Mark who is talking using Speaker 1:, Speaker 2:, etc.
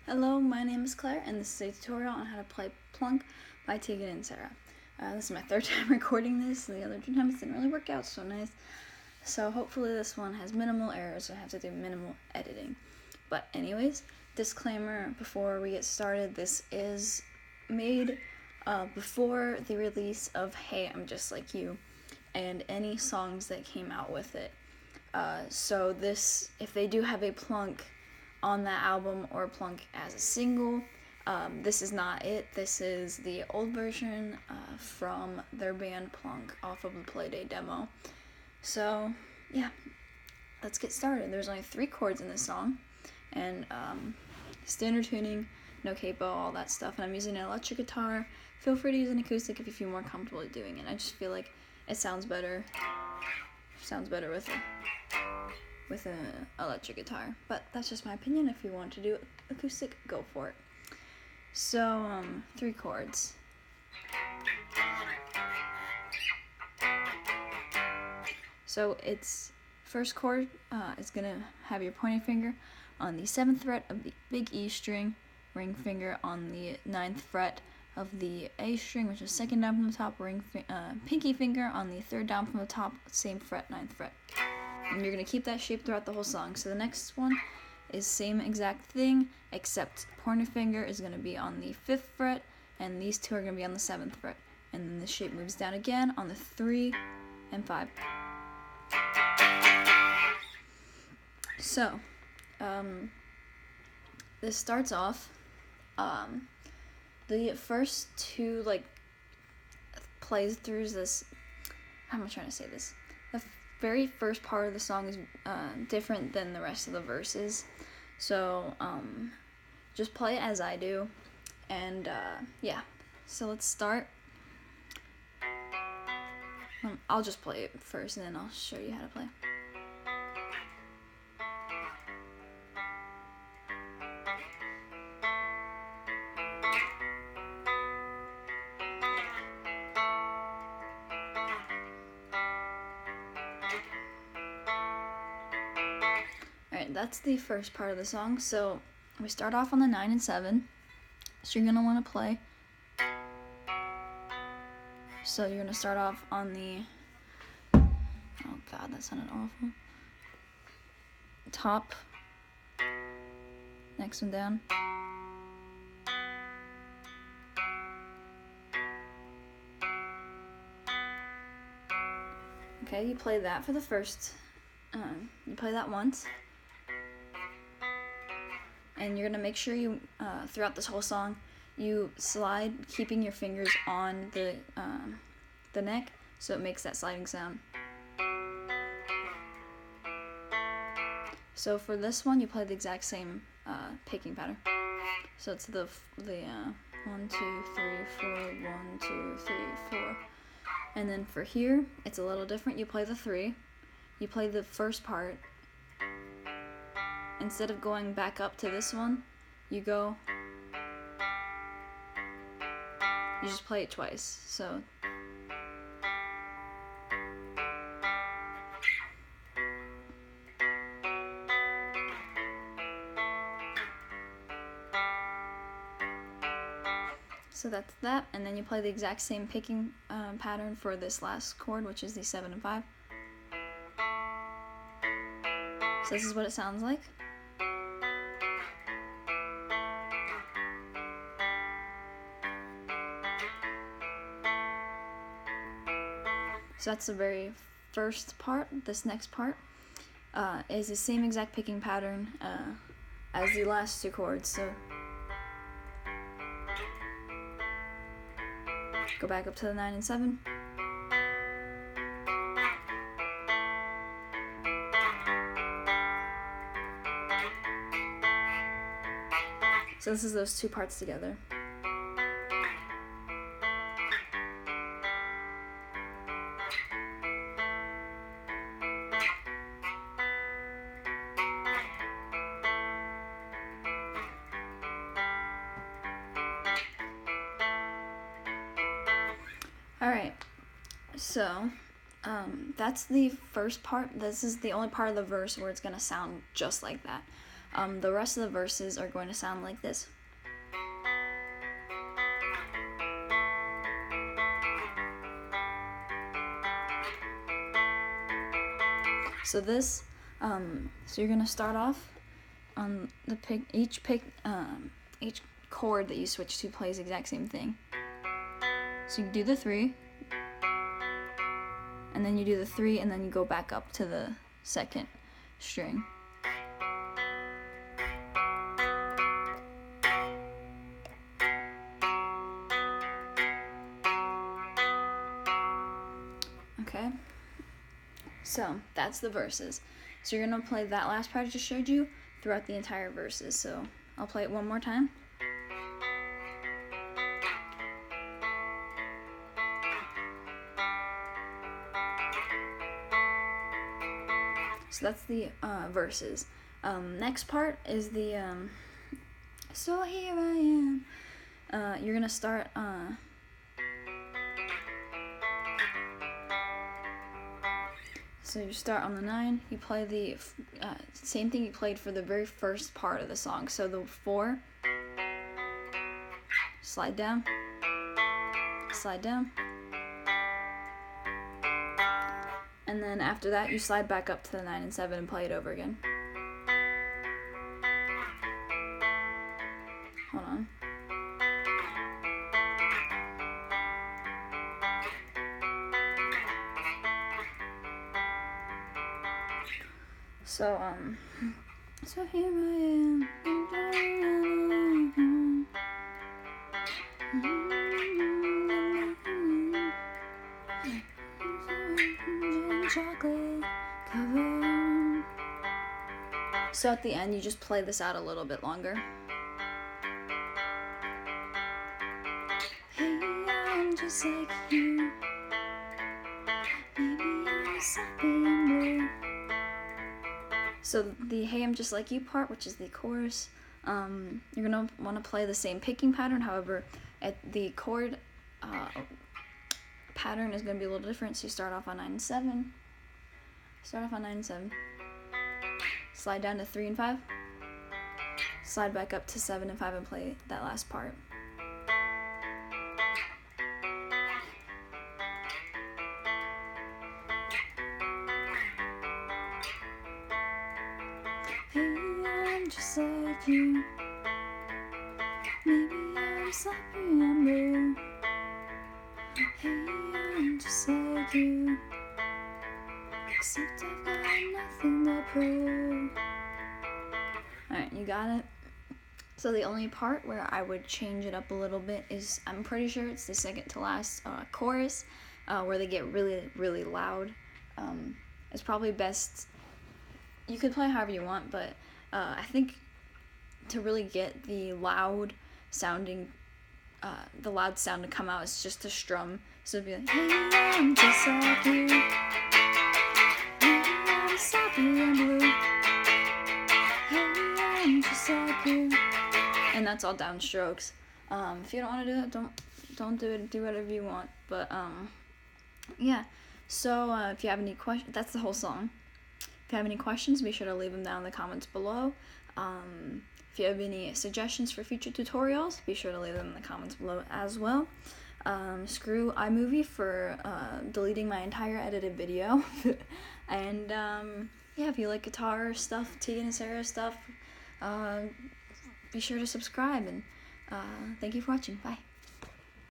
Speaker 1: Hello, my name is Claire, and this is a tutorial on how to play Plunk by Tegan and Sara. This is my third time recording this. The other two times didn't really work out so nice. So hopefully this one has minimal errors, so I have to do minimal editing. But anyways, disclaimer before we get started, this is made before the release of Hey, I'm Just Like You, and any songs that came out with it. So this, if they do have a Plunk on that album or Plunk as a single, this is not it. This is the old version from their band Plunk off of the Playday demo. So yeah, let's get started. There's only 3 chords in this song, and standard tuning, no capo, all that stuff, and I'm using an electric guitar. Feel free to use an acoustic if you feel more comfortable doing it. I just feel like it sounds better with an electric guitar, but that's just my opinion. If you want to do acoustic, go for it. So 3 chords. So it's first chord is gonna have your pointing finger on the 7th fret of the big E string, ring finger on the 9th fret of the A string, which is 2nd down from the top, pinky finger on the 3rd down from the top, same fret, 9th fret. And you're going to keep that shape throughout the whole song. So the next one is same exact thing, except pointer finger is going to be on the 5th fret, and these 2 are going to be on the 7th fret. And then the shape moves down again on the 3 and 5. So, this starts off, the first 2, plays through this, how am I trying to say this? The very first part of the song is different than the rest of the verses, so just play it as I do, and yeah, so let's start. I'll just play it first and then I'll show you how to play. Alright, that's the first part of the song. So we start off on the 9 and 7. So you're going to want to play. So you're going to start off on the, oh god, that sounded awful. Top. Next one down. Okay, you play that for the first, you play that once. And you're going to make sure you, throughout this whole song, you slide, keeping your fingers on the neck, so it makes that sliding sound. So for this one, you play the exact same picking pattern. So it's the 1, 2, 3, 4, 1, 2, 3, 4. And then for here, it's a little different. You play the 3. You play the first part. Instead of going back up to this one, you just play it twice. So that's that, and then you play the exact same picking pattern for this last chord, which is the 7 and 5. So this is what it sounds like. So that's the very first part. This next part is the same exact picking pattern as the last 2 chords. So go back up to the 9 and 7. So this is those 2 parts together. Alright, so that's the first part. This is the only part of the verse where it's going to sound just like that. The rest of the verses are going to sound like this. So this, so you're gonna start off on the each chord that you switch to plays the exact same thing. So you do the 3, and then you do the 3, and then you go back up to the second string. Okay, so that's the verses. So you're gonna play that last part I just showed you throughout the entire verses. So I'll play it one more time. So that's the verses. Next part is the so here I am. You're gonna start so you start on the 9, you play the same thing you played for the very first part of the song. So the 4, slide down, and then after that you slide back up to the 9 and 7 and play it over again. Hold on. So so here I am. Chocolate covered. So at the end you just play this out a little bit longer. Hey, I'm just like you. Maybe I'm sloppy and blue. So the "Hey, I'm just like you" part, which is the chorus, you're gonna want to play the same picking pattern. However, at the chord pattern is gonna be a little different. So you start off on 9 and 7. Slide down to 3 and 5. Slide back up to 7 and 5 and play that last part. Hey, I'm just like you. Maybe I'm sloppy and blue. Hey, I'm just like you. Except I've got nothing to prove. Alright, you got it? So the only part where I would change it up a little bit is, I'm pretty sure it's the second to last chorus, where they get really, really loud. It's probably best, you could play however you want, but I think to really get the loud sound to come out, it's just to strum. So it'd be like, hey, I'm just like you. Hey, I'm sloppy and blue. Hey, I'm just like you. And that's all downstrokes. If you don't want to do that, don't do it. Do whatever you want. But yeah. So if you have any questions, that's the whole song. If you have any questions, be sure to leave them down in the comments below. If you have any suggestions for future tutorials, be sure to leave them in the comments below as well. Screw iMovie for deleting my entire edited video. And yeah, if you like guitar stuff, Tegan and Sara stuff, be sure to subscribe, and thank you for watching. Bye.